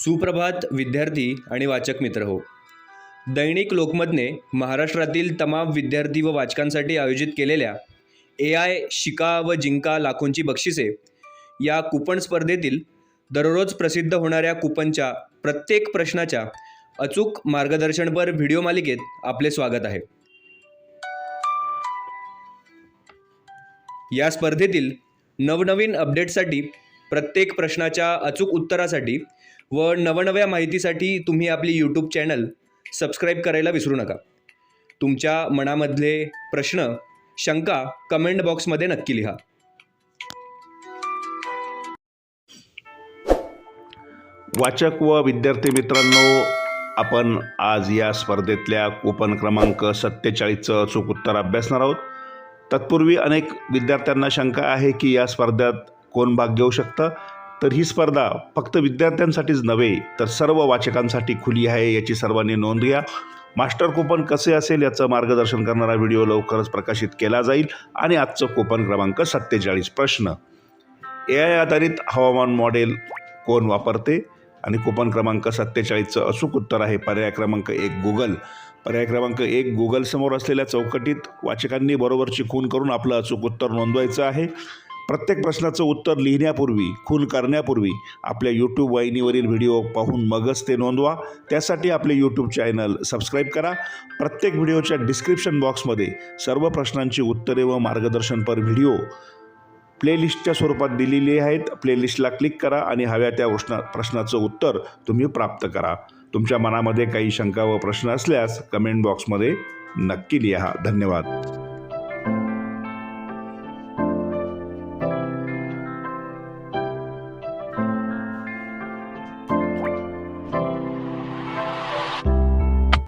सुप्रभात विद्यार्थी आणि वाचक मित्र हो. दैनिक लोकमतने महाराष्ट्रातील तमाम विद्यार्थी व वाचकांसाठी आयोजित केलेल्या AI शिका व जिंका लाखोंची बक्षिसे या कूपन स्पर्धेतील दररोज प्रसिद्ध होणाऱ्या कूपनच्या प्रत्येक प्रश्नाच्या अचूक मार्गदर्शनपर व्हिडिओ मालिकेत आपले स्वागत आहे. या स्पर्धेतील नवनवीन अपडेट्ससाठी, प्रत्येक प्रश्नाच्या अचूक उत्तरासाठी व नवनव्या माहितीसाठी तुम्ही आपली यूट्यूब चॅनल सबस्क्राईब करायला विसरू नका. तुमच्या मनामधले प्रश्न, शंका कमेंट बॉक्समध्ये नक्की लिहा. वाचक व विद्यार्थी मित्रांनो, आपण आज या स्पर्धेतल्या कूपन क्रमांक 47चं अचूक उत्तर अभ्यासणार आहोत. तत्पूर्वी अनेक विद्यार्थ्यांना शंका आहे की या स्पर्धेत कोण भाग घेऊ शकतं. तर ही स्पर्धा फक्त विद्यार्थ्यांसाठीच नव्हे तर सर्व वाचकांसाठी खुली आहे, याची सर्वांनी नोंद घ्या. मास्टर कूपन कसे असेल याचं मार्गदर्शन करणारा व्हिडिओ लवकरच प्रकाशित केला जाईल. आणि आजचं कूपन क्रमांक 47. प्रश्न: AI आधारित हवामान मॉडेल कोण वापरते? आणि कूपन क्रमांक 47चं अचूक उत्तर आहे पर्याय क्रमांक 1 गुगल. पर्याय क्रमांक 1 गुगल समोर असलेल्या चौकटीत वाचकांनी बरोबरची खूण करून आपलं अचूक उत्तर नोंदवायचं आहे. प्रत्येक प्रश्नाचं उत्तर लिहिण्यापूर्वी, खूण करण्यापूर्वी आपल्या यूट्यूब वाहिनीवरील व्हिडिओ पाहून मगच ते नोंदवा. त्यासाठी आपले यूट्यूब चॅनल सबस्क्राईब करा. प्रत्येक व्हिडिओच्या डिस्क्रिप्शन बॉक्समध्ये सर्व प्रश्नांची उत्तरे व मार्गदर्शनपर व्हिडिओ प्लेलिस्टच्या स्वरूपात दिलेली आहेत. प्लेलिस्टला क्लिक करा आणि हव्या त्या प्रश्नाचं उत्तर तुम्ही प्राप्त करा. तुमच्या मनामध्ये काही शंका व प्रश्न असल्यास कमेंट बॉक्समध्ये नक्की लिहा. धन्यवाद.